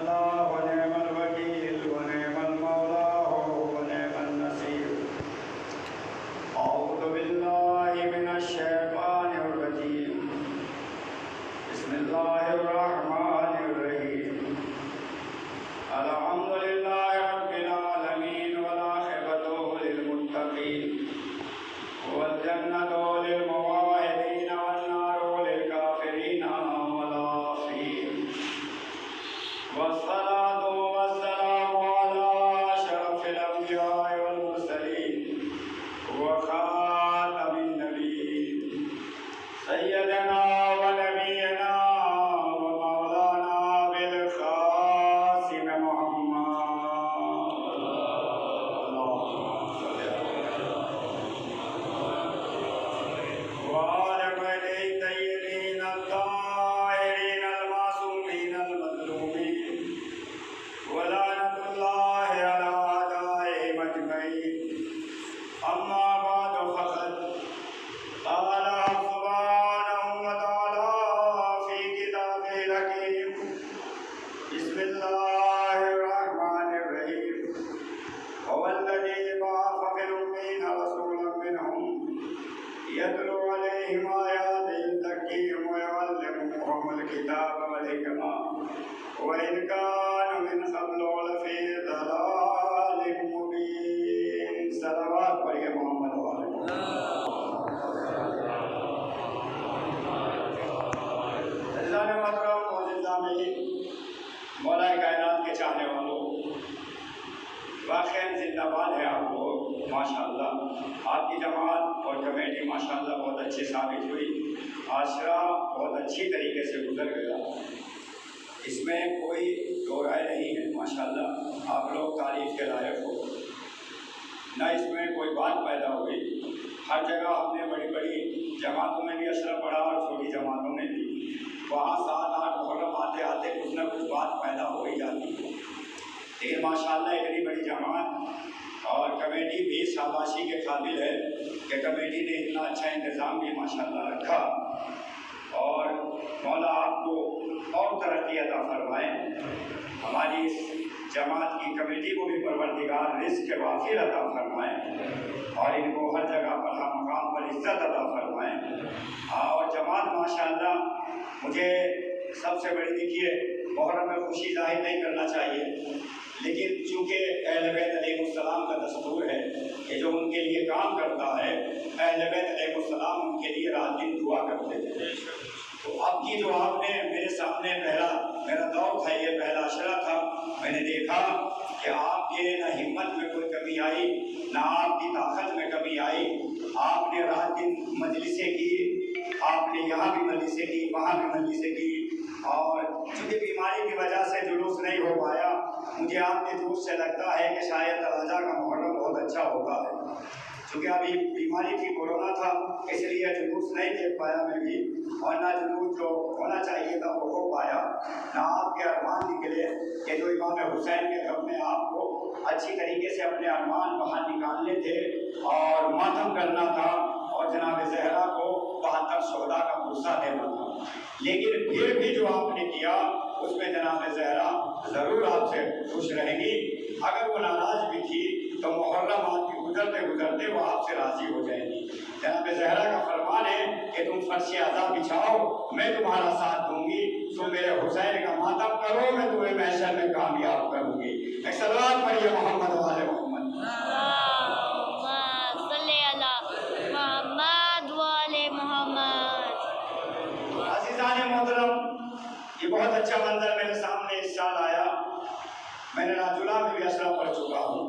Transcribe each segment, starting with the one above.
हस्बुनल्लाह व निअमल वकील व निअमल मौला व निअमन नसीर। अऊज़ु बिल्लाहि मिनश शैतानिर रजीम। बिस्मिल्लाहिर रहमानिर रहीम। अल्हम्दुलिल्लाहि रब्बिल आलमीन वल आक़िबतु लिल मुत्तक़ीन वल जन्नतु लिल मुवाहिदीन वन नारु लिल काफ़िरीन वल आफ़ीन। वस्सलातु वस्सलामु अला अशरफिल अंबिया'i वल मुरसलीन व खातमिन नबिय्यीन सय्यदना व नबियना व मौलाना बिल क़ासिम मुहम्मद। व आले बैतिही तय्यबीन अत्ताहिरीन अल-मासूमीन अल-मज़लूमीन व लानतुल्लाहि अला अदाइहिम अजमईन। अम्मा बादु फ़क़द क़ाल सुब्हानहु व तआला फ़ी किताबिहिल हकीम। बिस्मिल्लाहिर रहमानिर रहीम। हुवल्लज़ी बअस फ़िल उम्मिय्यीन रसूलन मिनहुम यतलू अलैहिम आयातिहि युज़क्कीहिम व युअल्लिमुहुमुल किताब वल हिकमा व इन कानू मिन क़ब्लु लफ़ी ज़लालिम मुबीन। सलावत पढ़िए मोहम्मद वाले। अल्लाह ने महतरम मोअज़्ज़िज़ मौलाए कायनात के चाहने वालों, वाक़ई जिंदाबाद है आप लोग माशाअल्लाह। आपकी जमात और कमेटी माशाअल्लाह बहुत अच्छी साबित हुई। आशरा बहुत अच्छी तरीके से गुजर गया, इसमें कोई दो राय नहीं है। माशाअल्लाह आप लोग तारीफ़ के लायक हो, न इसमें कोई बात पैदा हुई। हर जगह हमने बड़ी बड़ी जमातों में भी अशरा पढ़ा और छोटी जमातों में भी, वहाँ 7-8 मुहर्रम आते आते कुछ न कुछ बात पैदा हो ही जाती है। लेकिन माशाअल्लाह इतनी बड़ी जमात और कमेटी भी शाबाशी के काबिल है कि कमेटी ने इतना अच्छा इंतज़ाम भी माशाअल्लाह रखा। और मौला आपको और तरक्की अता फरमाए। हमारी इस जमात की कमेटी को भी परवरदिगार रिज़्क़ के वाफ़िर अता फरमाए और इनको हर जगह पर हर मकाम पर इज़्ज़त अता फरमाए। और जमात माशाअल्लाह, मुझे सबसे बड़ी देखिए मुहर्रम में खुशी ज़ाहिर नहीं करना चाहिए, लेकिन चूँकि अहले बैत अलैहिमुस्सलाम का दस्तूर है कि जो उनके लिए काम करता है, अहले बैत अलैहिमुस्सलाम उनके लिए रात दिन दुआ करते थे। तो अब की जो आपने मेरे सामने मेरा दौर था, ये पहला अशरा था, मैंने देखा कि आपके न हिम्मत में कोई कमी आई, न आपकी ताकत में कमी आई। आपने रात दिन मजलिसें की, आपने यहाँ भी मजलिसें की, वहाँ भी मजलिसें की। और चूँकि बीमारी की वजह से जुलूस नहीं हो पाया, मुझे आपके जुलूस से लगता है कि शायद तराजा का मुहर्रम बहुत अच्छा होता है। चूँकि अभी बीमारी थी, कोरोना था, इसलिए जुलूस नहीं देख पाया मैं भी, और ना जुलूस जो होना चाहिए था वो हो पाया। ना आपके अरमान निकले कि जो इमाम हुसैन के गम में आपको अच्छी तरीके से अपने अरमान बाहर निकालने थे और मातम करना था और जनाब ज़हरा को 72 शोहदा का गुस्सा देना था। लेकिन फिर भी जो आपने किया उसमें जनाब ज़हरा ज़रूर आपसे खुश रहेंगी। अगर वो नाराज़ भी थी तो मुहर्रम आपकी गुजरते गुजरते वो आपसे राज़ी हो जाएंगी। जनाब ज़हरा का फरमान है कि तुम फर्श आज़ा बिछाओ, मैं तुम्हारा साथ दूंगी, तुम मेरे हुसैन का मातम करो, मैं तुम्हें महशर में कामयाब करूंगी। एक सलावत पढ़िए मोहम्मद वाले मोहम्मद। अज़ीज़ाने मोहतरम, ये बहुत अच्छा मंजर मेरे सामने इस साल आया। मैंने राजुला में भी अशरा पढ़ चुका हूँ।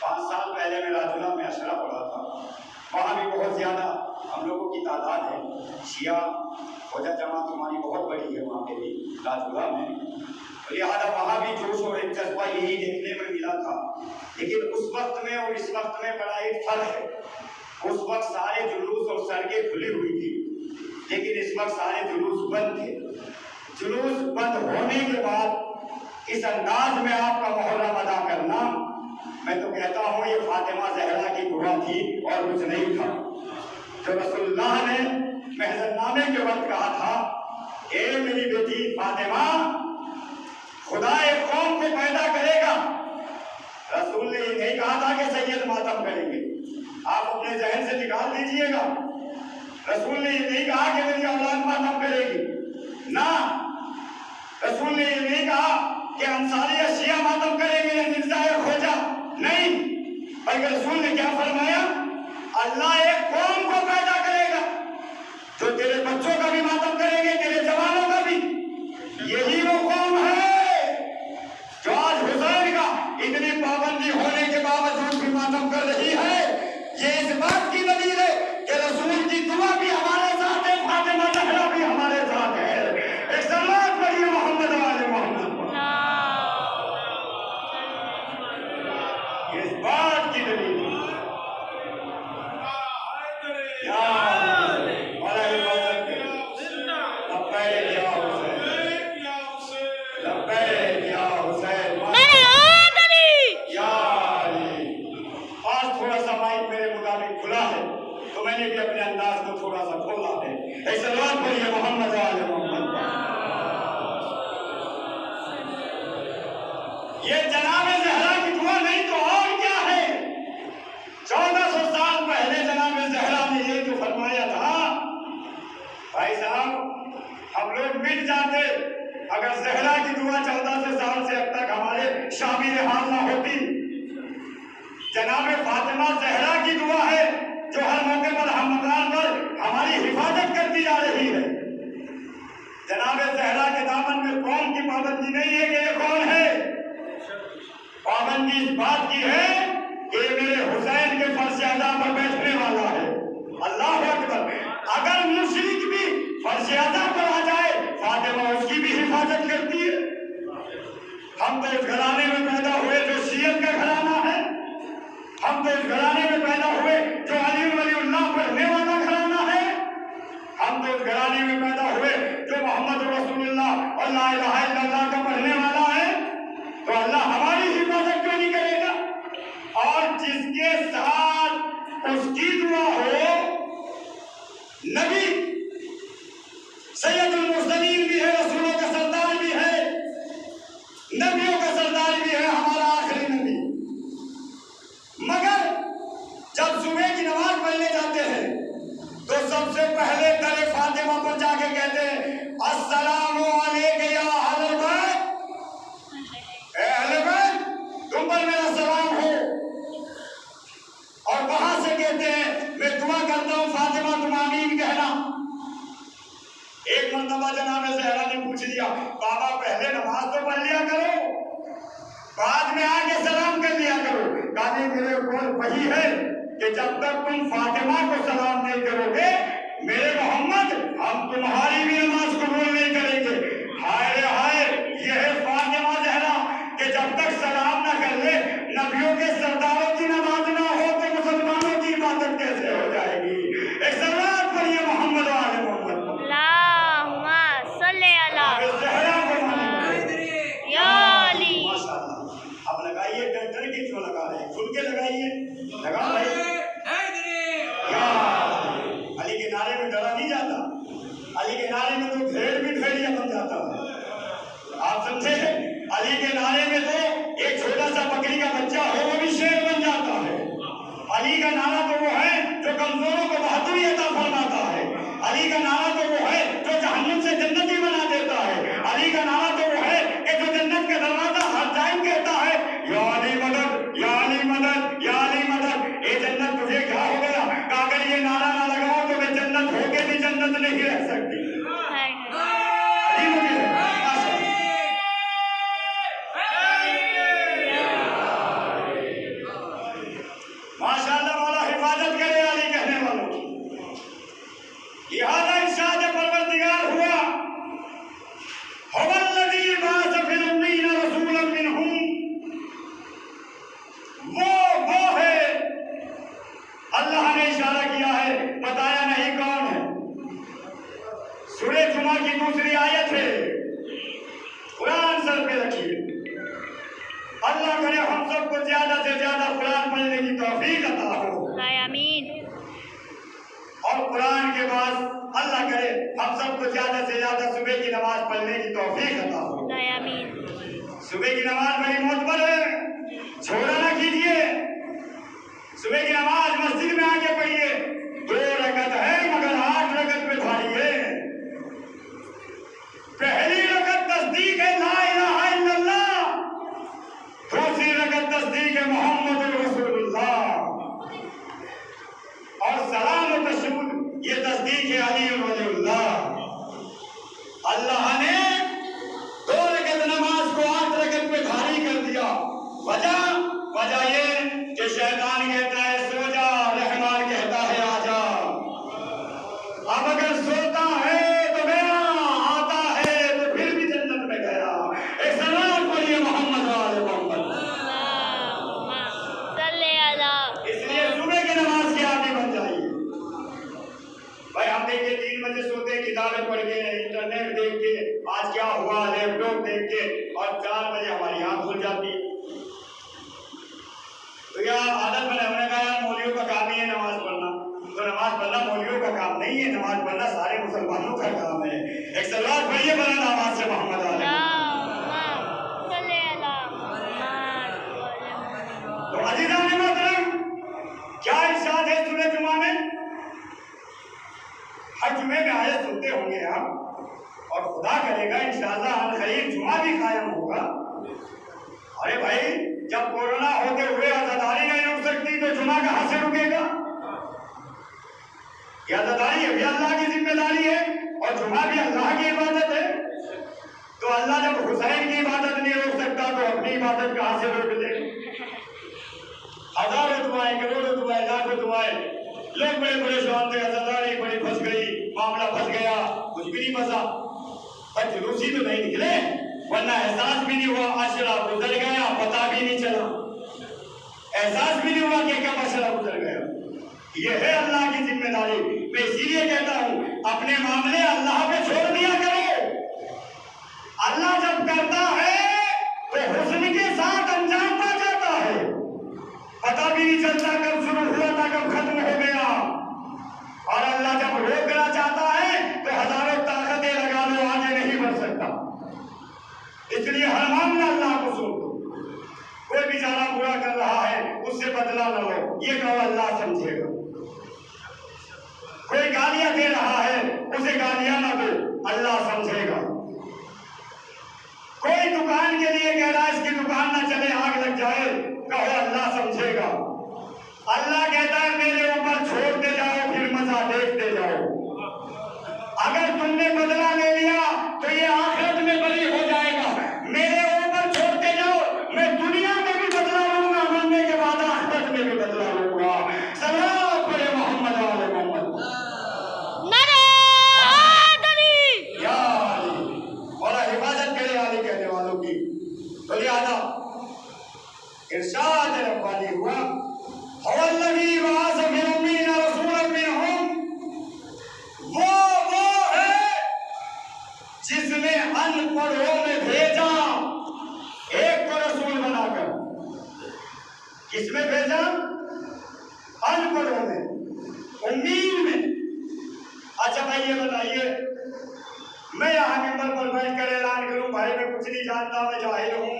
5 साल पहले मैं राजुला में अशरा पढ़ा था। वहाँ भी बहुत ज़्यादा हम लोगों की तादाद है। शिया वजह जमात हमारी बहुत बड़ी है वहाँ पे भी राजुला में, तो लिहाजा वहाँ भी जोश और एक जज्बा यही देखने में मिला था। लेकिन उस वक्त में और इस वक्त में बड़ा एक फ़र्क है। उस वक्त सारे जुलूस और सड़कें खुली हुई थी, लेकिन इस वक्त सारे जुलूस बंद थे। जुलूस बंद होने के बाद इस अंदाज में आपका मुहर्रम अदा करना, मैं तो कहता हूँ ये फातिमा ज़हरा की दुआ थी और कुछ नहीं था। जो रसूलुल्लाह ने महज़रनामे के वक्त कहा था, ए मेरी बेटी फातिमा, खुदाए रसूल ने ये नहीं कहा था कि सैयद मातम करेंगे, आप अपने जहन से निकाल दीजिएगा। रसूल ने ये नहीं कहा कि मेरी औलाद मातम करेगी, ना। रसूल ने ये नहीं कहा कि अंसारी या शिया मातम करेंगे या मिर्जा या खोजा, नहीं। बल्कि रसूल ने क्या फरमाया, अल्लाह एक कौम को पैदा करेगा जो तेरे बच्चों का भी मातम करेंगे, तेरे जवानों का भी। यही वो कौम है जो आज हुसैन का इतनी पाबंदी होने के बावजूद भी मातम कर रही है। ये इस बात की दलील है कि रसूल की दुआ भी हमारे साथ है, फातिमा ज़हरा भी हमारे साथ है। एक सलात पढ़िए मोहम्मद वाले मोहम्मद, इस बात की दलील है। मैंने भी अपने अंदाज को थोड़ा सा खोला है। ऐसे बात बोलिए मोहम्मद वाले मोहम्मद। ये जनाबे ज़हरा की दुआ नहीं तो और क्या है। 1400 साल पहले जनाबे ज़हरा ने ये जो फरमाया था, भाई साहब हम लोग मिट जाते अगर ज़हरा की दुआ 1400 साल से अब तक हमारे शामिल हाल ना होती। जनाबे फातिमा ज़हरा की दुआ है जो हर मौके पर हमदान पर हमारी हिफाजत करती जा रही है। जनाबे ज़हरा के दामन में कौम की पाबंदी नहीं है कि ये कौन है। पाबंदी इस बात की है कि मेरे हुसैन के फर्श अज़ा पर बैठने वाला है। अल्लाह अकबर। अगर मुशरिक भी फर्श अज़ा पर आ जाए, फातिमा उसकी भी हिफाजत करती है। हम तो इस घराने में पैदा हुए जो शियत का घराना है। हम तो इस घराने में पैदा हुए जो अली वलीउल्लाह पढ़ने वाला घराना है। हम तो इस घराने में पैदा हुए जो मोहम्मद रसूलुल्लाह और ला इलाहा इल्लल्लाह का पढ़ने वाला है। तो अल्लाह हमारी हिफाजत क्यों नहीं करेगा। और जिसके साथ उसकी दुआ हो, नबी सैयदुल मुरसलीन भी है, रसूलों का सरदार भी है, नबियों का सरदार भी है, हमारा आखिरी नबी। मगर जब सुबह की नमाज पढ़ने जाते हैं तो सबसे पहले दरे फातिमा पर जाके कहते हैं अस्सलामु अलैका या अहल बैत, ए अहल बैत तुम पर मेरा सलाम हो। और वहां से कहते हैं मैं दुआ करता हूं फातिमा तुम आमीन कहना। एक मरतबा जनाब ज़हरा ने पूछ लिया, बाबा पहले नमाज तो पढ़ लिया करो, बाद में आके सलाम कर लिया करो। कहा मेरे ऊपर वही है कि जब तक तुम फातिमा को सलाम नहीं करोगे मेरे मोहम्मद, हम तुम्हारी भी नमाज कबूल नहीं करेंगे। हाय रे हाय, यह है फातिमा ज़हरा कि जब तक सलाम ना कर ले, नबियों के सरदारों की नमाज ना हो तो मुसलमानों की इबादत कैसे हो जाएगी। एक सलात पढ़िए मोहम्मद वाले मोहम्मद। अब लगाइए, डर के क्यों लगा रहे हैं, खुल के लगाइए, लगा भाई। अली के नारे में डरा नहीं जाता, अली के नारे में तो भेड़ भी भेड़िया बन जाता है। आप समझे, अली के नारे में तो एक छोटा सा बकरी का बच्चा हो वो भी शेर बन जाता है। अली का नारा तो वो है जो कमजोरों को बहादुरी अता फरमाता है। अली का नारा तो वो है जो जहन्नम से जन्नती बना देता है। अली का नारा तो वो है कि जो जन्नत का दरवाजा हर टाइम कहता है या अली मदद, या अली मदद, या अली मदद। ये जन्नत तुझे क्या हो गया, अगर ये नारा ना लगाओ तो मैं जन्नत होके भी जन्नत नहीं रह सकती। अली मुझे माशाअल्लाह मौला हिफाजत करे अली कहने वालों की। लिहाजा इरशाद परवरदिगार हुआ हुवल्लज़ी बअस फिल उम्मीयीन रसूलन मिनहुम, वो है, अल्लाह ने इशारा किया है, बताया नहीं कौन है। सूरह जुमा की दूसरी आयत है, कुरान सर पे रखिए। अल्लाह करे हम सबको ज्यादा से ज्यादा कुरान पढ़ने की तौफीक अता हो, आमीन। और कुरान के बाद अल्लाह करे हम सबको ज्यादा से ज्यादा सुबह की नमाज पढ़ने की तौफीक अता हो, आमीन। सुबह की नमाज बड़ी मोतबर है, छोड़ा ना कीजिए। सुबह की नमाज मस्जिद में आके पढ़िए, 2 रकत है मगर 8 रकत पे भारी है। पहली रकत तस्दीक है ला इलाहा इल्लल्लाह, दूसरी रकत तस्दीक है मोहम्मद रसूलुल्लाह, और सलाम व तशहुद ये तस्दीक है अली वलीउल्लाह। अल्लाह ने 2 रकत नमाज को 8 रकत पे भारी कर दिया। वजह ये कि शैतान कहता है सो जा, रहमान कहता है आजा। अब अगर सोता है तो गया, आता है तो फिर भी जन्नत में गया। एक सलाम पढ़िए मोहम्मद वाले मोहम्मद। इसलिए सुबह की नमाज की आदि बन जाइए। भाई हम देखिए 3 बजे सोते, किताबें पढ़ के, इंटरनेट देख के, आज क्या हुआ लैपटॉप देख के, और 4 बजे हमारी आंख खुल जाती है। तो क्या आदत बना, हमने कहा यार मौलवियों का काम ही है नमाज पढ़ना, तो नमाज पढ़ना मौलवियों का काम नहीं है, नमाज पढ़ना सारे मुसलमानों का काम है। एक सलात पढ़िए बना नमाज से मोहम्मद वाले। तो अज़ीज़ान मोहतरम, क्या इरशाद है सूरह जुमा में? हर जुमे में आयत सुनते होंगे आप, और खुदा करेगा इंशाअल्लाह अल खैर जुमा भी कायम होगा। अरे भाई जब कोरोना होते हुए आजादारी नहीं रुक सकती तो जुमा कहां से रुकेगा? यह आजादारी भी अल्लाह की जिम्मेदारी है और जुमा भी अल्लाह की इबादत है। तो अल्लाह जब हुसैन की इबादत नहीं रोक सकता तो अपनी इबादत कहां से रोक दे? हजारों दुआएं, करोड़ों दुआएं, लाखों दुआएं, लोग बड़े परेशान थे, आजादारी बड़ी फंस गई, मामला फंस गया, कुछ भी नहीं फंसा, पर जुलूसी तो नहीं निकले, वरना एहसास भी नहीं हुआ अशरा गुजर गया, पता भी नहीं चला, एहसास भी नहीं हुआ कि कब अशरा गुजर गया। ये है अल्लाह की जिम्मेदारी। मैं इसीलिए कहता हूं अपने मामले अल्लाह पे छोड़ दिया करो। अल्लाह जब करता है तो हुस्न के साथ अंजाम पा जाता है, पता भी नहीं चलता कब शुरू हुआ था कब खत्म हो गया। और अल्लाह जब रोकना चाहता है तो हजारों ताकतें लगा लो, आगे नहीं बढ़ सकता। इसलिए हर मामला अल्लाह को सौंप दो। कोई बेचारा बुरा कर रहा है उससे बदला न लो, ये कहो अल्लाह समझेगा। कोई गालियां दे रहा है उसे गालियां न दो, अल्लाह समझेगा। कोई दुकान के लिए कह रहा है इसकी दुकान ना चले, आग लग जाए, कहो अल्लाह समझेगा। अल्लाह कहता है मेरे ऊपर छोड़ते जाओ फिर मजा देखते जाओ। अगर तुमने बदला ले लिया तो ये आखिरत में बरी हो जाएगा। मेरे ऊपर छोड़ते जाओ, मैं दुनिया में भी बदला लूंगा, मरने के बाद आखिरत में भी बदला लूंगा। सलाम पढ़े मोहम्मद वाले मोहम्मद। या मौला हिफाजत करे आली कहने वालों की। तो लिहाजा इरशाद रब्बानी हुआ, हवल्लज़ी बअस फ़िल उम्मीयीना रसूलन मिनहुम, वो है जिसने अनपढ़ों में भेजा एक को रसूल बनाकर। किसमें भेजा? अनपढ़ों में, उम्मीद में। अच्छा भाई ये बताइए, मैं यहाँ मिंबर पर बैठ कर ऐलान करूं भाई मैं कुछ नहीं जानता, मैं जाहिल हूं,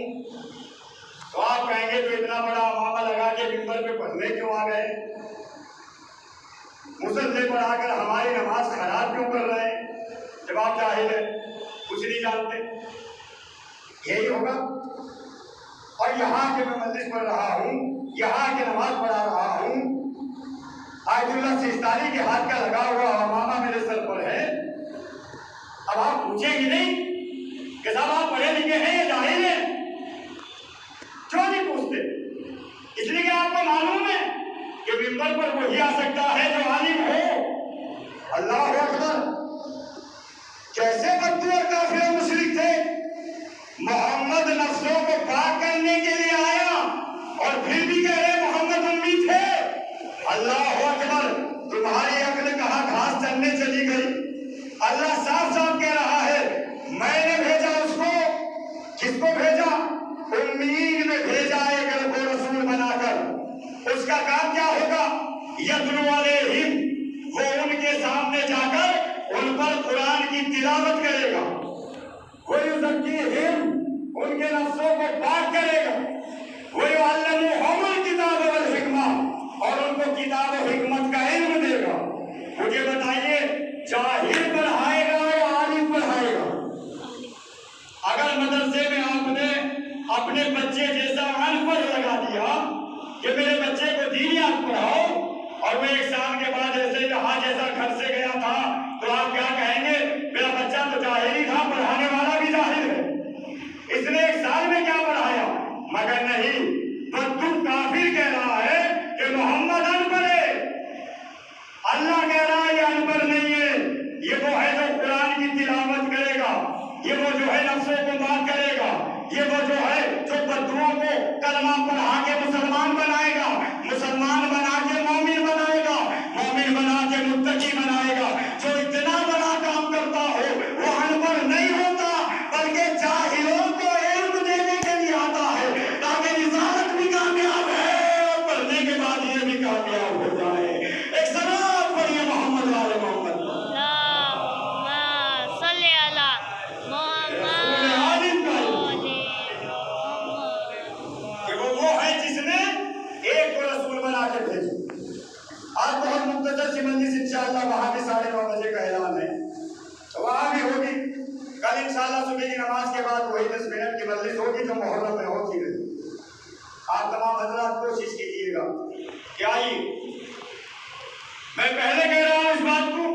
तो आप कहेंगे तो इतना बड़ा मामा लगा के मिंबर पे पढ़ने क्यों आ गए? मुसल्ले पर आकर हमारी नमाज खराब क्यों कर रहे हैं? जब आप जाहिल है, कुछ नहीं जानते, यही होगा। और यहाँ के मैं मस्जिद पढ़ रहा हूँ, यहाँ के नमाज पढ़ा रहा हूँ, आयतुल्लाह सिस्तानी के हाथ का लगा हुआ मामा मेरे सर पर है। अब आप पूछेंगे नहीं कि साहब आप पढ़े लिखे हैं या जाहिल हैं? क्यों नहीं पूछते? इसलिए कि आपको मालूम है कि मिंबर पर वही आ सकता है जो आलिम हो। अल्लाह अकबर। कैसे बद्दू और काफिर और मुशरिक थे, मोहम्मद नफ्सों को पाक करने के लिए आया और फिर भी कह रहे मोहम्मद उम्मी थे। अल्लाह अकबर। तुम्हारी अक्ल कहाँ घास चलने चली गई? अल्लाह साफ साफ कह रहा है मैंने भेजा उसको, किसको भेजा? उम्मीद में भेजा एक को रसूल बनाकर। उसका काम क्या होगा? यत्लू अलैहिम, वो उनके सामने जाकर उन पर कुरान की तिलावत करेगा। कोई युज़क्कीहिम, उनके नफ्सों को पाक करेगा। वयुअल्लिमुहुमुल किताब वल हिकमा, और अपने बच्चे जैसा अनपढ़ लगा दिया कि मेरे बच्चे को दीनियात पढ़ाओ, और वो 1 साल के बाद ऐसे जहां जैसा घर से गया था तो आप क्या कहेंगे, मेरा बच्चा तो जाहिल ही था, पढ़ाने वाला भी जाहिल है, इसने 1 साल में क्या पढ़ाया। मगर नहीं, तो तू काफिर कह रहा है कि मोहम्मद अनपढ़ है। अल्लाह कह रहा है ये अनपढ़ नहीं है, ये वो है जो कुरान की तिलावत करेगा, ये वो जो है नफ्सों को माफ करेगा, ये वो जो है जो बद्दुओं को कलमा पढ़ा के मुसलमान बनाएगा, मुसलमान बना के मोमिन बनाएगा, मोमिन बना के मुत्तकी बनाएगा। जो इतना बड़ा काम करता हो वो अनपढ़ नहीं होता, बल्कि जाहिलों को इल्म देने के लिए आता है, ताकि रिसालत भी कामयाब है और पढ़ने के बाद ये भी कामयाब हो जाए। एक सलात पढ़िए मोहम्मद वाले मोहम्मद। आज बहुत मुख्तसर सी मजलिस इंशाअल्लाह वहाँ भी 9:30 बजे का ऐलान है, तो वहाँ भी होगी। कल इंशाअल्लाह सुबह की नमाज के बाद वही 10 मिनट की मजलिस होगी जो मुहर्रम में होती है। आप तमाम हजरात कोशिश कीजिएगा कि आइए। मैं पहले कह रहा हूँ इस बात को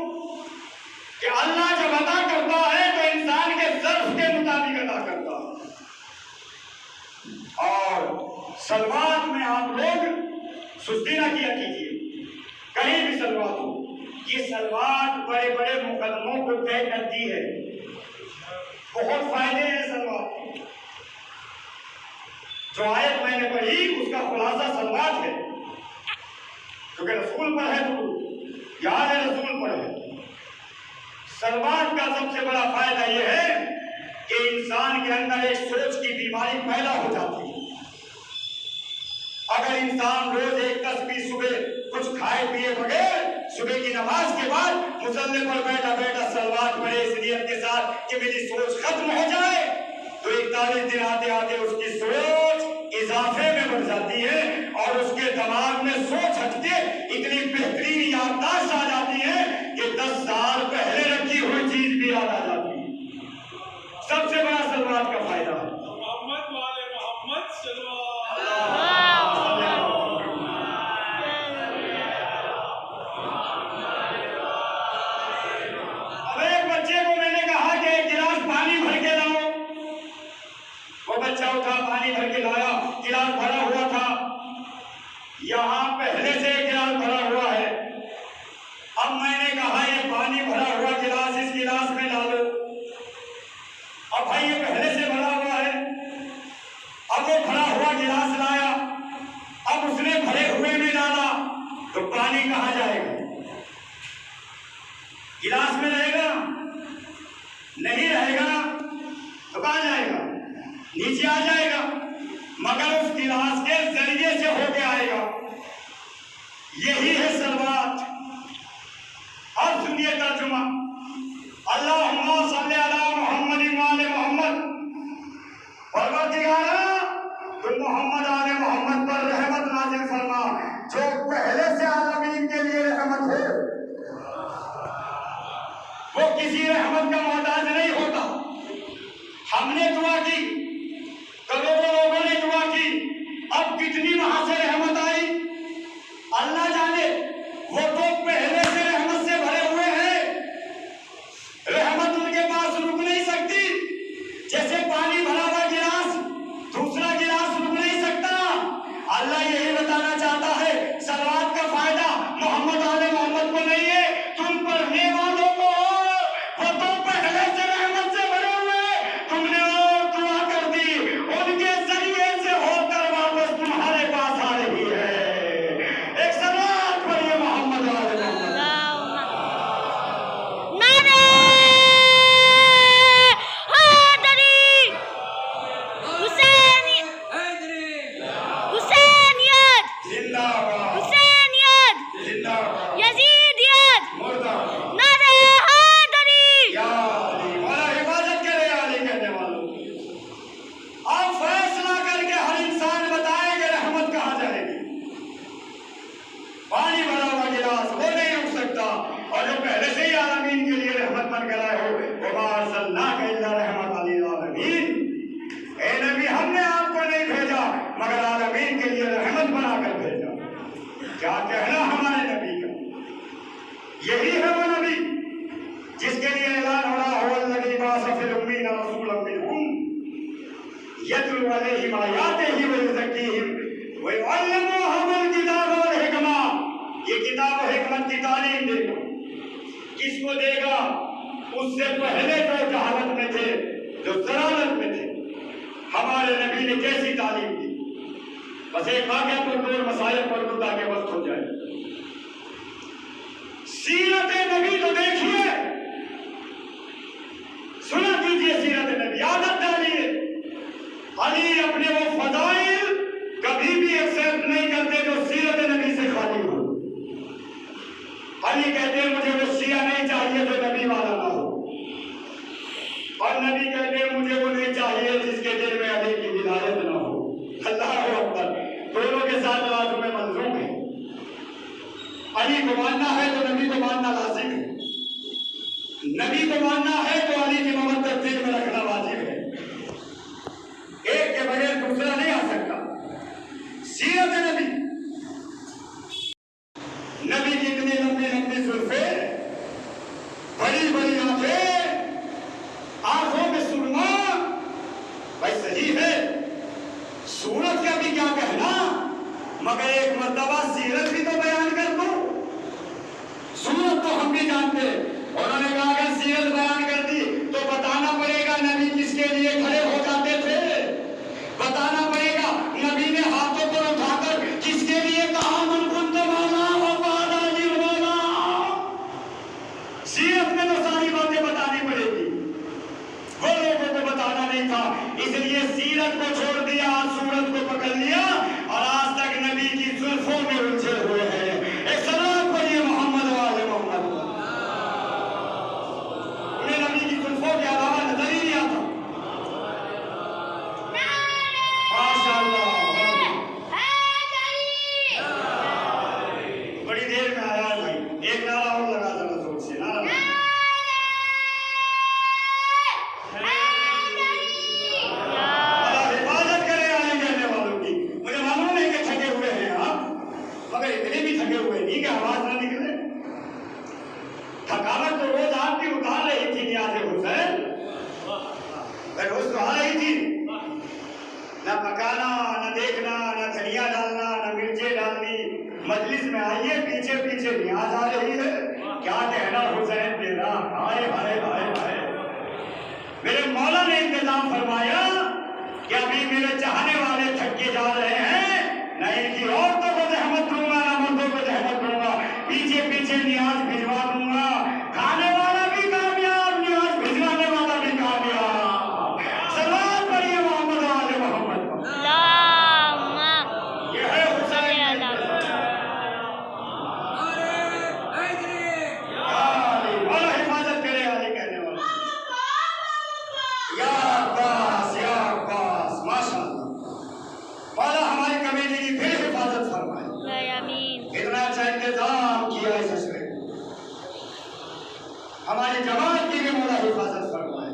कि अल्लाह जब अदा करता है तो इंसान के ज़र्फ के मुताबिक अदा करता है। और सलवात में आप लोग सुस्ती ना किया कीजिए, कहीं भी सलवात हो। ये सलवात बड़े बड़े मुकदमों को तय करती है, बहुत फायदे हैं सलवात के। जो आयत मैंने पढ़ी उसका खुलासा सलवात है, क्योंकि रसूल पर है, तो याद है रसूल पर है। सलवात का सबसे बड़ा फायदा यह है कि इंसान के अंदर एक सोच की बीमारी पैदा हो जाती है। अगर इंसान रोज एक तस्बीह सुबह कुछ खाए पिए बगैर सुबह की नमाज के बाद मुसल्ले पर बैठा बैठा सलवात पढ़े इस नियत के साथ कि मेरी सोच खत्म हो जाए, तो 41 दिन आते आते उसकी सोच इजाफे में बढ़ जाती है और उसके दिमाग में सोच हटके इतनी बेहतरीन याददाश्त आ जाती है कि 10 साल पहले रखी हुई चीज भी याद आ जाती है। सबसे बड़ा सलवात का फायदा है। मोहम्मद वाले मोहम्मद सल्लल्लाहु बच्चा उठा, पानी भर के लाया, गिलास भरा हुआ था, यहाँ पहले से गिलास भरा हुआ है। अब मैंने कहा ये पानी भरा हुआ गिलास इस गिलास में डालो। अब भाई ये पहले से भरा हुआ है, अब वो भरा हुआ गिलास लाया, अब उसने भरे हुए में डाला, तो पानी कहाँ जाएगा? गिलास में रहेगा? नहीं रहेगा, तो कहाँ जाएगा? नीचे आ जाएगा, मगर उस गिलास के जरिए से होके आएगा। यही है सलवात। अब सुनिए तर्जुमा, अल्लाहुम्मा सल्ली अला मुहम्मद व आले मोहम्मद। परवरदिगारा तुम मोहम्मद आले मोहम्मद पर रहमत नाज़िल फरमा, जो पहले से आलमीन के लिए रहमत हो। वो किसी रहमत का मोहताज नहीं होता। हमने दुआ की, करोड़ों लोगों ने दुआ की, अब कितनी वहां से रहमत आई अल्लाह जाने। वो तो पहले से रहमत से भरे हुए हैं, रहमत उनके पास रुक नहीं सकती। जैसे पानी भरा हुआ गिलास दूसरा गिलास रुक नहीं सकता। अल्लाह यही बताना चाहता है सलवात का फायदा मोहम्मद आले मोहम्मद को नहीं है, तुम पढ़ने वालों को। वो तो पहले से रहमत से भरे हुए, तुमने और दुआ क्या कहना हमारे नबी का। यही है वो नबी जिसके लिए ऐलान हो रहा हो अल्लज़ी बअसा फ़िल उम्मीयीना रसूलन मिनहुम यतलू अलैहिम आयातिही व युज़क्कीहिम व युअल्लिमुहुमुल किताब वल हिकमा। ये किताब और हिकमत की तालीम देगा। किसको देगा? उससे पहले जो जहालत में थे, जो जलालत में थे, हमारे नबी ने कैसी तालीम दी। बस एक वाक़या पर दो मसाइल पर दूँ ताकि वक्त हो जाए। सीरत नबी तो देखिए, सुना कीजिए सीरत नबी, आदत डालिए। अली अपने वो फजाइल कभी भी एक्सेप्ट नहीं करते जो सीरत नबी से खाली हो। अली कहते हैं मुझे वो शिया नहीं चाहिए जो नबी वाला ना हो, और नबी कहते हैं मुझे वो नहीं चाहिए जिसके दिल में अली की विलायत ना हो। अल्लाह अकबर। दोनों के साथ बात में मंजूर है। अली को मानना है तो नबी को मानना लाजिम है, नबी को मानना है तो अली की मोहब्बत दिल में रखना वाजिब है। एक के बगैर दूसरा नहीं आ सकता। सीरत नबी, नबी की इतनी लंबी लंबी जुल्फें, बड़ी बड़ी आंखें, आंखों में सुरमा, भाई सही है। सूरत का भी क्या कहना, मगर एक मर्तबा सीरत भी तो बयान कर दो। सूरत तो हम भी जानते, उन्होंने कहा अगर सीरत बयान कर दी तो बताना पड़ेगा नबी किसके लिए खड़े हो जाते थे, बताना पड़ेगा नबी ने हाथों पर उठाकर किसके लिए कहा मन कुंत मौला व वाला जिरवाला। सीरत में तो सारी बातें बतानी पड़ेगी, वो लोगों को बताना नहीं था, इसलिए सीरत को छोड़ दिया, सूरत को पकड़ लिया, और आज तक नबी की जुल्फों में उलझे हुए हैं। एक सलाम पढ़िए मोहम्मद वाले मोहम्मद। उन्हें नबी की जुल्फों के अलावा नजर ही नहीं आता। माशाअल्लाह, बड़ी देर में आया है भाई, एक नारा और लगा जरा जोर से, नारा आवाज ना निकले। थकावट तो रोज आपकी उतार रही थी नियाज़े हुसैन, रोज तो आ रही थी। न पकाना, न देखना, न धनिया डालना, न मिर्चें डालनी, मजलिस में आइए पीछे पीछे नियाज आ रही है। क्या कहना हुसैन तेरा, हाय हाय हाय हाय। मेरे मौला ने इंतजाम फरमाया कि अभी मेरे चाहने वाले थके जा रहे हैं, न इनकी औरतों को जहमत दूंगा, न मर्दों को जहमत दूंगा, पीछे पीछे नियाज भिजवा दूंगा। खाने वाला भी कामयाब, नियाज भिजवाने वाला भी कामयाब। सलाम पढ़िए मोहम्मद वाले मोहम्मद। ये है हुसैन। वाला हिफाजत करे वाले कहने वाला। या अब्बास, या अब्बास, माशाअल्लाह। वाला हमारी कमेटी की फिर हिफाजत फरमाए। इतना अच्छा इंतजाम किया इस अशरे, हमारी जमात की भी मौला हिफाजत फरमाए।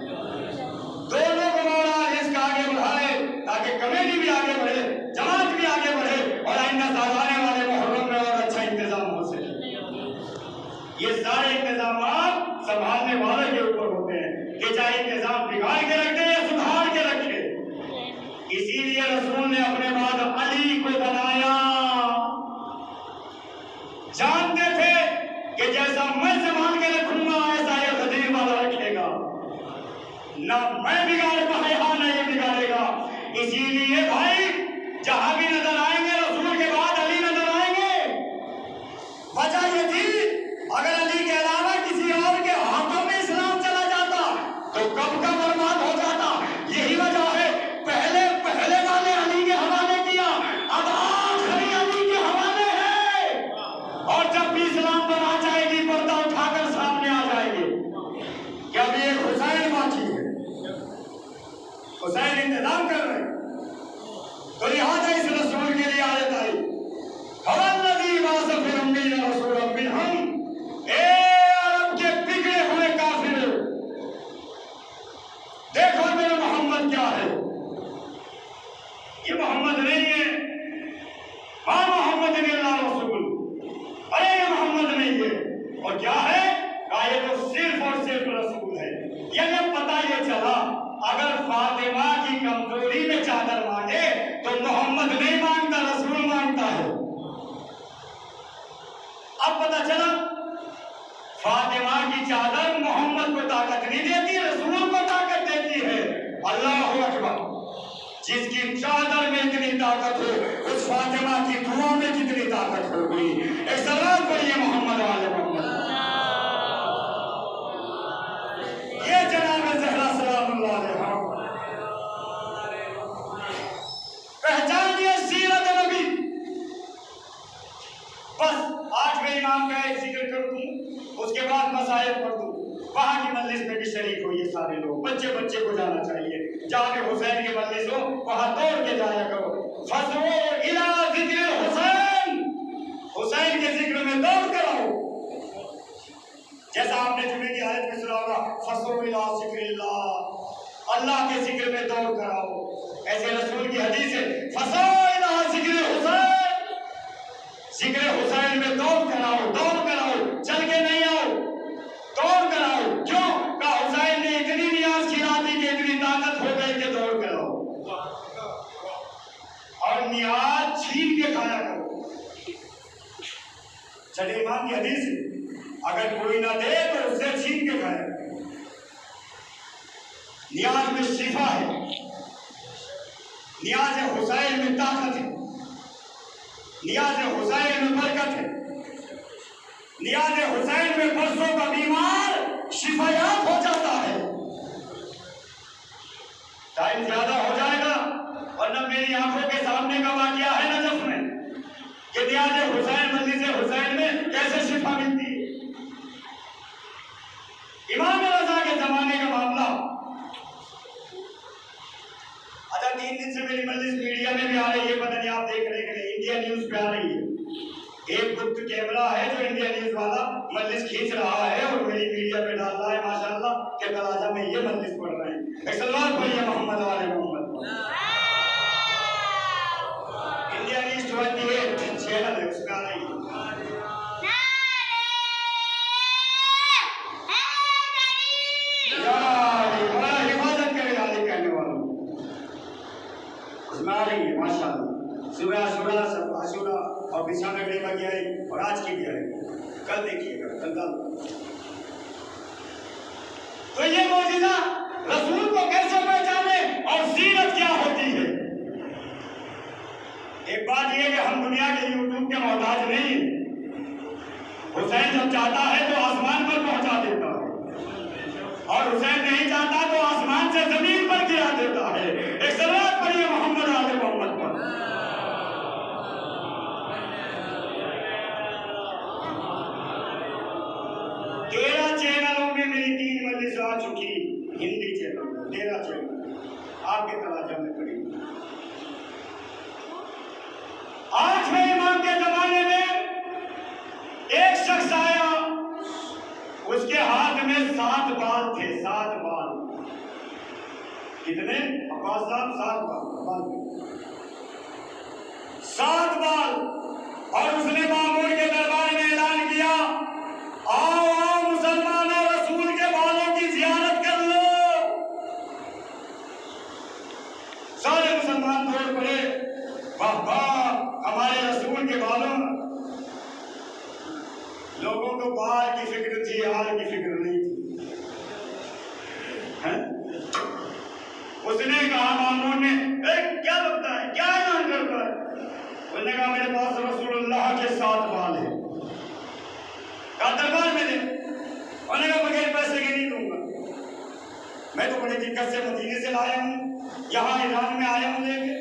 दोनों को मौला रिस्क आगे बढ़ाए ताकि कमेटी भी आगे बढ़े, जमात भी आगे बढ़े, और आइंदा आने वाले मुहर्रम में और अच्छा इंतजाम हो सके। ये सारे इंतजाम संभालने वाले के ऊपर होते हैं कि चाहे इंतजाम बिगाड़ के रखे या सुधार के रखे। इसीलिए रसूल ने अपने बाद अली को बनाया। जानते थे कि जैसा मैं संभाल के रखूंगा ऐसा ये खदीर वाला रखेगा, ना मैं बिगाड़ पाएगा ना ये बिगाड़ेगा। इसीलिए भाई जहां भी नजर आएंगे रसूल के बाद अली नजर आएंगे। वजह ये थी अगर अली के अलावा किसी और के हाथों में इस्लाम चला जाता तो कब का बर्बाद हो जाता। यही वजह है पहले वाले अली के हवाले किया, अब आखिरी अली के हवाले है। और जब भी इस्लाम बना जाएगी पर्दा उठाकर सामने आ जाएंगे कि अभी एक हुसैन बाकी है। हुसैन इंतजाम कर रहे हैं। पता चला फातिमा की चादर मोहम्मद को ताकत नहीं देती, रसूल को ताकत देती है। अल्लाहु अकबर। जिसकी चादर में इतनी ताकत हो, उस फातिमा की दुआ में कितनी ताकत होगी। एक सलात पढ़िए मोहम्मद वाले मोहम्मद। ये जनाब ज़हरा सलामुल्लाह अलैहा पहचानिए सीरत नबी। बस 8वें इमाम का एक जिक्र कर दूं, उसके बाद मसाइल पढ़ दूं। वहां की मजलिस में भी शरीक हो ये सारे लोग, बच्चे बच्चे को जाना चाहिए। जहाँ पे हुसैन की मजलिस हो वहां दौड़ के जाया करो। फसो इला जिक्र हुसैन, हुसैन के जिक्र में दौड़ कर आओ। जैसा आपने जुमे की आयत में सुना होगा, फसो इला जिक्रिल्लाह, अल्लाह के जिक्र में दौड़ कर आओ। ऐसे रसूल की हदीस है, फसो इला जिक्र हुसैन, जिक्र हुसैन में दौड़ कर आओ, दौड़ कर आओ, चल के नहीं आओ, दौड़ कर आओ। क्यों? का हुसैन ने इतनी नियाज खिलाती कि इतनी ताकत हो गई कि दौड़ कर आओ। और नियाज छीन के खाया करो। चले इमाम की हदीस है, अगर कोई ना दे तो उससे छीन के खाया। नियाज में शिफा है, नियाज हुसैन में ताकत है, नियाज हुसैन में बरकत है, नियाज हुसैन में बरसों का बीमार शिफायात हो जाता है। टाइम ज्यादा हो जाएगा और न मेरी आंखों के सामने का वाकया है नजफ में कि नियाज हुसैन मजलिस हुसैन में कैसे शिफा मिलती है। इमाम रजा के जमाने का मामला। अच्छा 3 दिन से मेरी मजलिस मीडिया में भी आ रही है, पता नहीं आप देख रहे हैं, इंडिया न्यूज पे आ रही है। एक गुप्त कैमरा है जो इंडिया न्यूज वाला मजलिस खींच रहा है और मेरी मीडिया पे डाल रहा है माशाल्लाह के तराजा में ये मजलिस पढ़ रहे हैं। एक सलवात पढ़िए मोहम्मद वाले मोहम्मद। इंडिया न्यूज 28 चैनल है, उसमें आ रही है। बड़ा हिफाजत करे वाले कहने वालों, उसमें आ रही है माशाल्लाह। सुबह आशूरा और बिछाना गरीबा की आई और आज की भी आई, कल देखिएगा कल। तो ये मौजूदा रसूल को कैसे पहचाने और सीरत क्या होती है। एक बात ये कि हम दुनिया के यूट्यूब के मोहताज नहीं। हुसैन जब चाहता है तो आसमान पर पहुंचा देता है और हुसैन नहीं चाहता तो आसमान से जमीन पर गिरा देता है। एक सलात पढ़िए मोहम्मद आले मोहम्मद पर। चैनलों में मेरी 3 मजलिस आ चुकी, हिंदी चैनल 13 चैनल आपके तराजा में पड़ी। 8वें इमाम के जमाने में एक शख्स आया, उसके हाथ में 7 बाल थे, 7 बाल। कितने? अब्बास साहब 7 बाल, 7 बाल। और उसने मामूर के दरबार में ऐलान किया, आओ आओ मुसलमानों, रसूल के बालों की जियारत कर लो। सारे मुसलमान दौड़ पड़े, वाह वाह हमारे रसूल के बालों। लोगों को बाल की फिक्र थी, हाल की फिक्र नहीं थी। उसने कहा, मामून ने, क्या लगता है, क्या ऐलान करता है? उसने कहा मेरे पास रसूलुल्लाह के 7 बाल है। कहा दरबार में दे। उन्होंने कहा बगैर पैसे के नहीं दूंगा, मैं तो बड़ी दिक्कत से मदीने से लाया हूँ, यहाँ ईरान में आया हूँ लेके,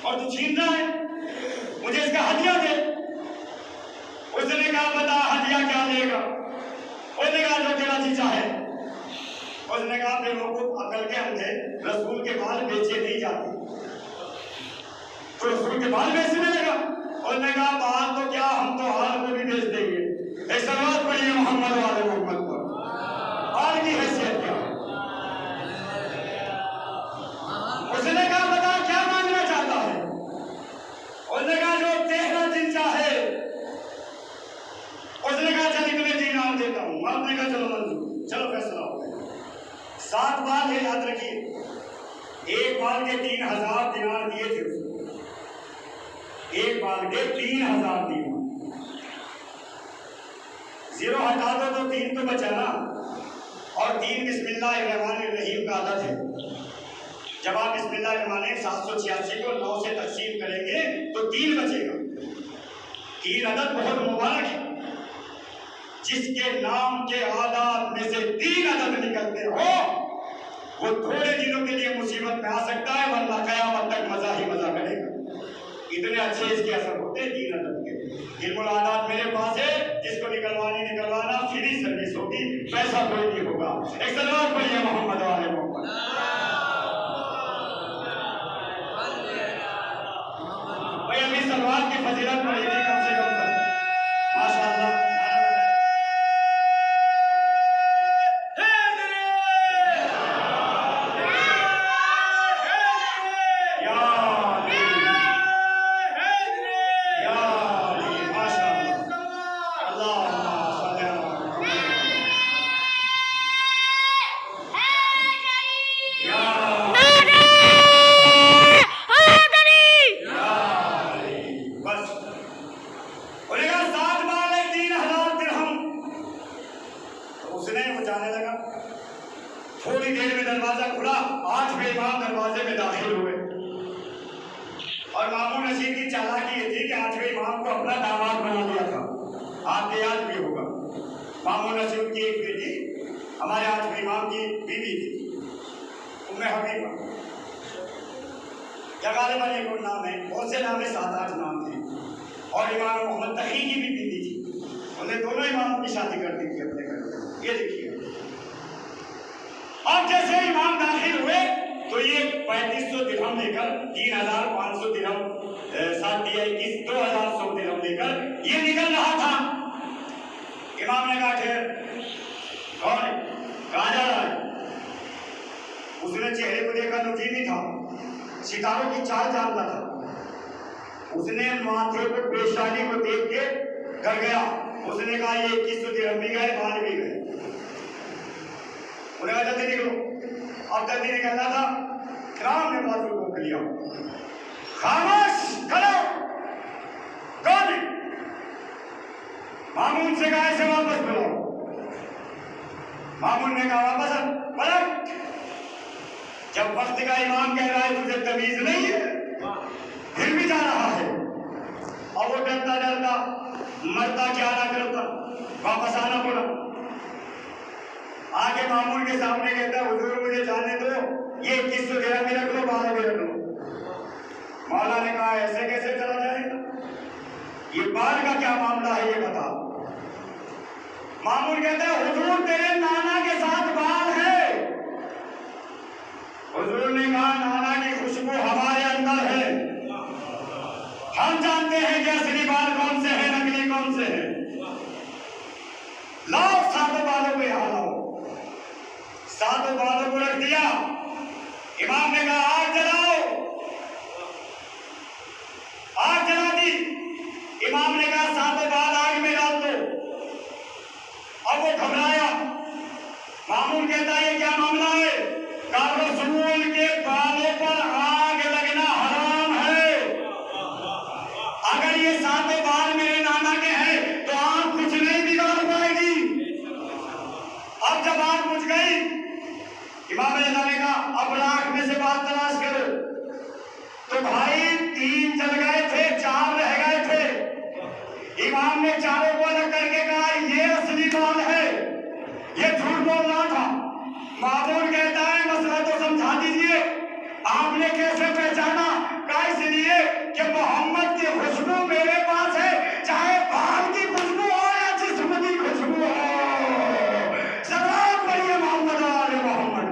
और तू छीन रहा है, मुझे इसका हदिया दे। उसने कहा बता हदिया क्या लेगा? उसने कहा जो तेरा जी चाहे। उसने कहा बेवकूफ अकल के अंधे, रसूल के बाल बेचे नहीं जाते, तो रसूल के बाल बेचने लगा। उसने कहा बाल तो क्या, हम तो हाल को भी बेच देंगे। एक सलात पढ़िए मोहम्मद वाले मोहम्मद पर। हाल की हैसियत क्या? उसने कहा बता क्या मांगना चाहता है? उसने कहा जो तेरा दिन चाहे। उसने कहा चल इतने दीनार देता हूँ। आपने कहा चलो मंजूर, चलो फैसला हो गया। 7 बाल है, याद रखिए। एक बाल के 3000 दीनार दिए थे उसको, 1 बाल के 3000 दीनार। जीरो हटा दो तो 3 तो बचा ना, और 3 बिस्मिल्लाहिर्रहमानिर्रहीम का अदद है। जब आप बिस्मिल्लाहिर्रहमानिर्रहीम 786 को 9 से तकसीम करेंगे तो 3 बचेगा। 3 अदद बहुत मुबारक है। जिसके नाम के आदात में से 3 अदद निकलते हो वो थोड़े दिनों के लिए मुसीबत में आ सकता है, वरना कयामत तक मजा ही मजा करेगा। इतने अच्छे इसके असर होते हैं 3 अदद के। इल्मुल आदात मेरे पास है, जिसको निकलवाना फ्री सर्विस होगी, पैसा कोई नहीं होगा। एक सलावत पढ़िए मोहम्मद वाले मोहम्मद। भाई अभी सलवात की फजीलत पढ़ी थी कम से कम माशाअल्लाह। थोड़ी देर में दरवाजा खुला, 8वें इमाम दरवाजे में दाखिल हुए और मामून नसीर की चालाकी ये थी कि 8वें इमाम को अपना दामाद बना लिया था। आपके याद भी होगा, मामून नसीर की एक बेटी हमारे 8वें इमाम की बीवी थी, उम्मे हबीबा, गालिबन एक और नाम है, बहुत से नाम है, 7-8 नाम थे। और इमाम मोहम्मद तकी की भी बीवी थी, उन्हें दोनों इमामों की शादी कर दी थी अपने घर में। ये देखिए, अब जैसे इमाम दाखिल हुए तो ये 3500 दिरहम लेकर 3500 दिरहम, 7 दिया 21, 2100 दिरहम लेकर ये निकल रहा था। इमाम ने कहा ठहर, कौन है, कहाँ जा रहा है? उसने चेहरे को देखा तो ठीक ही था, सितारों की चाल जानता था। उसने माथे को, पेशानी को देख के कर गया। उसने कहा ये 2100 दिरहम भी गए, बाल भी गए। उन्हें जल्दी निकलो। अब जल्दी निकलना था, इमाम ने बात को रोक लिया, खामोश खड़ो, कौन है? मामून से कहा इसे वापस बुलाओ। मामून ने कहा वापस पलट। जब वक्त का इमाम कह रहा है तुझे तमीज नहीं है, फिर भी जा रहा है, और वो डरता डरता मरता क्या ना करता, वापस आना पड़ा। आगे मामून के सामने कहता हुजूर मुझे जाने दो, ये 2100 दिरहम भी रख लो, 12 भी रख लो। मौला ने कहा ऐसे कैसे चला जाएगा, ये बाल का क्या मामला है ये बता। मामून कहता है हुजूर तेरे नाना के साथ बाल है। हुजूर ने कहा नाना की खुशबू हमारे अंदर है, हम जानते हैं कि असली बाल कौन से हैं, नकली कौन से हैं। लाओ 7 बालों को यहाँ लाओ। 7 बालों को रख दिया। इमाम ने कहा आग जलाओ, आग जला दी। इमाम ने कहा 7 बाल आग में डाल दो। अब वो घबराया। मामून कहता है ये क्या मामला है? कहा रसूल के बालों पर आग लगना हराम है। अगर ये 7 बाल मेरे नाना के हैं तो आग कुछ नहीं बिगाड़ पाएगी। अब जब आग बुझ गई, इमाम ने कहा अब राख में से बात तलाश करो। तो भाई 3 जल गए थे, 4 रह गए थे। इमाम ने चारों को अलग करके कहा ये असली बाल है, ये झूठ बोल रहा था। मामून कहता है मसला तो समझा दीजिए, आपने कैसे पहचाना? कहा इसलिए कि मोहम्मद की खुशबू मेरे पास है, चाहे बाल की खुशबू हो या जिस्म की खुशबू हो। सलाम पढ़िए मोहम्मद वाले मोहम्मद।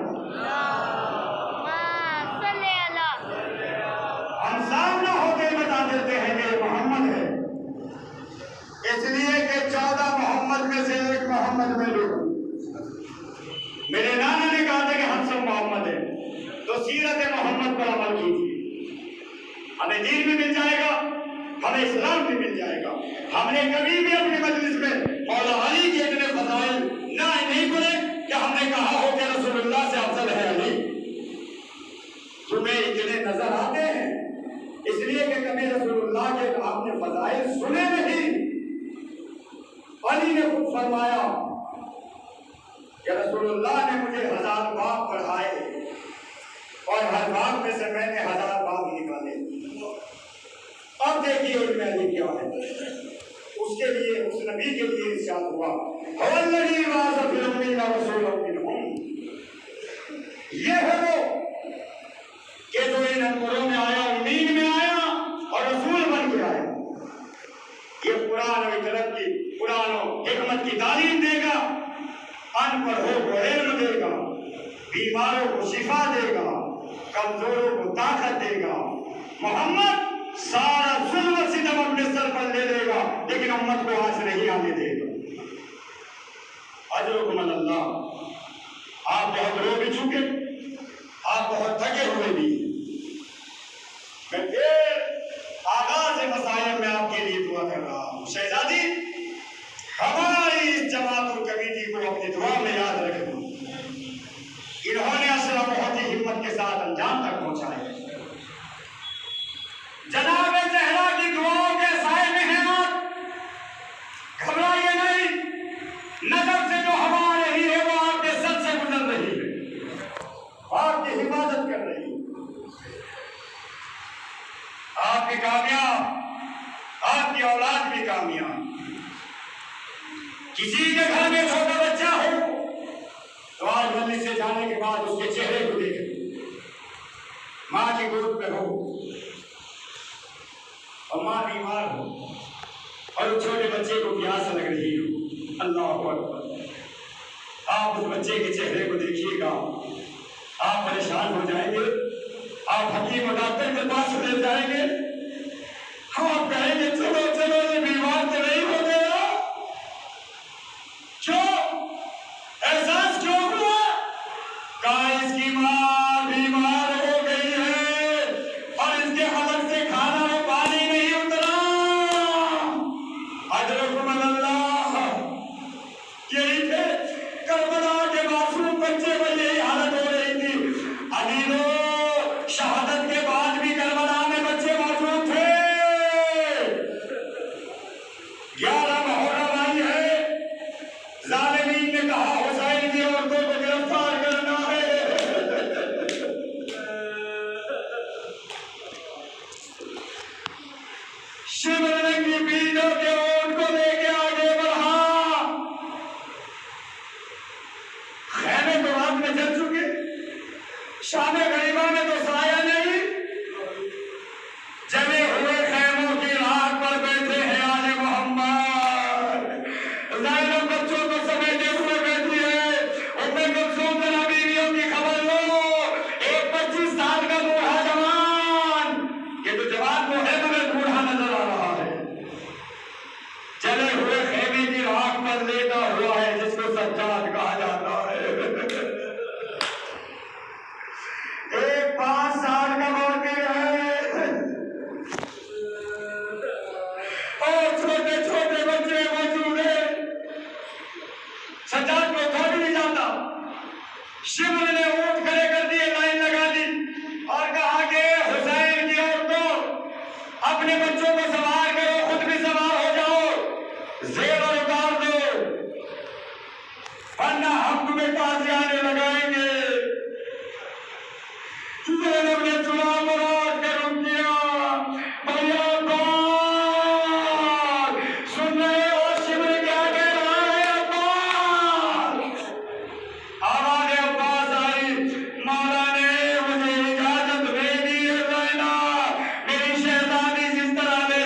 हम सामने होते बता देते हैं कि मोहम्मद है, इसलिए कि 14 मोहम्मद में से एक मोहम्मद में लोग। मेरे नाना ने कहा था कि हम सब मोहम्मद हैं, तो सीरत मोहम्मद पर अमल कीजिए, हमें दीन भी मिल जाएगा, हमें इस्लाम भी मिल जाएगा। हमने कभी भी अपनी मजलिस में मौला अली के इतने फजाइल ना नहीं बोले कि हमने कहा हो कि रसूलुल्लाह से अफजल है अली। तुम्हें इतने नजर आते हैं इसलिए कि कभी रसूलुल्लाह के आपने फजाइल सुने नहीं। अली ने खुद फरमाया कि रसूलुल्लाह ने मुझे 1000 बाग पढ़ाए और हर बाग में से मैंने 1000 बाग निकाले। अब देखिए इल्म अली क्या है। उसके लिए, उस नबी के लिए इरशाद हुआ, वल्लज़ी बअसा फ़िल उम्मिय्यीना रसूलन मिनहुम। ये है वो कि जो इन अनपढ़ों में आया, उम्मीद में आया और रसूल बन के आया। ये कुरान और तरफ की, कुरान और हिकमत की तालीम देगा, अनपढ़ों को इल्म देगा, बीमारों को शिफा देगा, कमजोरों को ताकत देगा। मोहम्मद सारा जुल्म सितम अपने सर पर ले लेगा, लेकिन उम्मत को आज नहीं आने देगा। अजरुकुम अल्लाह। आप बहुत रो भी चुके, आप बहुत थके हुए भी। मैं फिर आगाज मसाइल में आपके लिए दुआ कर रहा हूँ। शहजादी, हमारी इस जमातुल कमेटी को अपनी दुआ में याद रखना। इन्होंने असला बहुत ही हिम्मत के साथ अंजाम तक पहुंचाया। जनाब ज़हरा की दुआओं के साए में हैं आप, घबराइए नहीं। नजर से जो हवा आ रही है वो आपके सर से गुजर रही है, आपकी हिफाजत कर रही है। आपके कामयाब, आपकी औलाद भी कामयाब। किसी के घर में छोटा बच्चा हो तो आज मस्जिद से जाने के बाद उसके चेहरे को देखें। माँ की गोद पे हो और माँ बीमार हो और उस छोटे बच्चे को प्यास लग रही हो, अल्लाह अकबर, आप उस बच्चे के चेहरे को देखिएगा, आप परेशान हो जाएंगे। आप हकीम और डॉक्टर के पास ले जाएंगे, आप कहेंगे चलो चलो ये बीमार तो नहीं हो गया। क्यों? एहसास क्यों हुआ? कहा इसकी माँ बीमार हो गई है और इसके हलक से खाना और पानी नहीं उतरा। अजरुकुम अल्लाह। यही थे करबला के मासूम बच्चे को यही हालत हो रही थी। अजीजों, शहादत के बाद भी करबला में बच्चे मौजूद थे। 11 मुहर्रम आई है, जालिमीन ने कहा हुसैन की औरतों को गिरफ्तार करना है। शिमर रंगी बीजों के ऊंट को लेके आगे बढ़ा। खैमे तो रात में जल चुके, शामे गरीबा में तो साया नहीं। जमे हुए खैमों की राख पर बैठे हैं आले मोहम्मद। ज़ैनब बच्चों को समेटे हुए बैठी है। उम्मे कुलसूम जरा बीवियों की खबर लो। एक 25 साल का बूढ़ा जवान, ये तो जवान तो है मगर बूढ़ा नजर आ रहा है, जले हुए खेमे की राख पर लेटा हुआ है, जिसको सज्जाद कहा जाता है। एक 5 साल का लड़के है और छोटे छोटे बच्चे मौजूद है। सज्जाद को उठा भी नहीं जाता। शिमर ने ऊंट खड़े कर दिए, लाइन लगा दी और कहा कि हुसैन की औरतों, अपने बच्चों को सवार करो, खुद भी सवार हो जाओ, जेवर उतार दो, वरना हम तुम्हें ताजियाने लगाएंगे। ज़ैनब ने चुना मुराद कर रुक दिया। भैया अब्बास, सुन रहे हो शिमर क्या कह रहा है? अब्बास, आवाज़ अब्बास आई। मौला ने मुझे इजाजत दे दी है ज़ैनब, मेरी शहजादी जिस तरह ले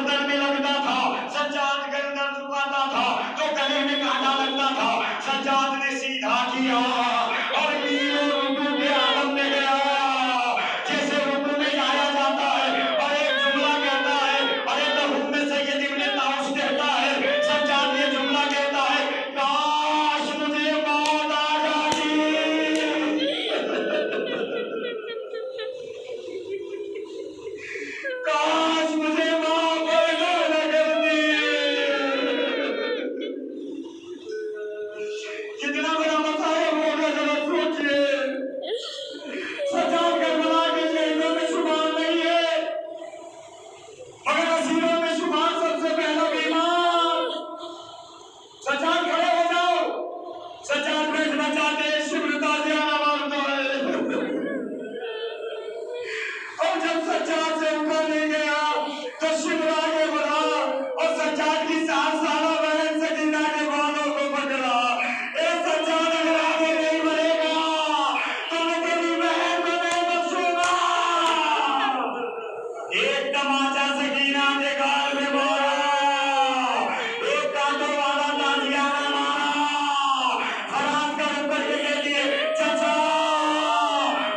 गर्दन में लगता था, सज्जाद गर्दन झुकाता था, जो गले में कांटा लगता था, सज्जाद ने सीधा किया और मीलों रुकू के आलम में गया। जैसे रुकू में जाया जाता है और एक जुमला कहता है, अरे लहू में सैयद इब्ने ताउस कहता है, सज्जाद ये जुमला कहता है, काश मुझे मौत आ जाती, काश मुझे मां पैदा न करती। कितना बड़ा मसाइब होगा जरा सोचिए। सज्जाद करबला के शहीदों में शुमार नहीं है, मगर असीरों में शुमार सबसे पहला बीमार। सज्जाद खड़े हो जाओ। सज्जाद बैठना चाहते हैं, शिब्र ताज़ियाना मारता है। और जब सज्जाद से उठा नहीं गया तो शिब्र आगे बढ़ा और सज्जाद की 7 साला बहन सकीना के बालों को पकड़ा। ए सज्जाद, अगर आगे नहीं बढ़ेगा तो मैं तेरी बहन को नहीं बख्शूंगा। एक तमाचा सकीना के गाल में मारा, एक कांटों वाला ताज़ियाना मारा। फराज का रुक करके कहती है, चचा,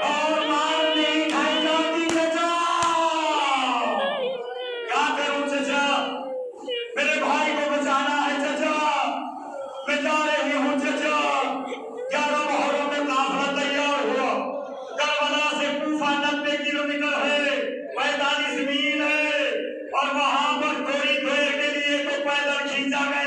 और मार नहीं खाई जाती चचा। क्या करूं चचा, मेरे भाई को बचाना है चचा, मैं जा रही हूँ चचा। 11 मोहर्रम में काफिला तैयार हुआ। करबला से कूफा 90 किलोमीटर है, 45 मील है, और वहां पर थोड़ी देर के लिए तो पैदल खींचा गया।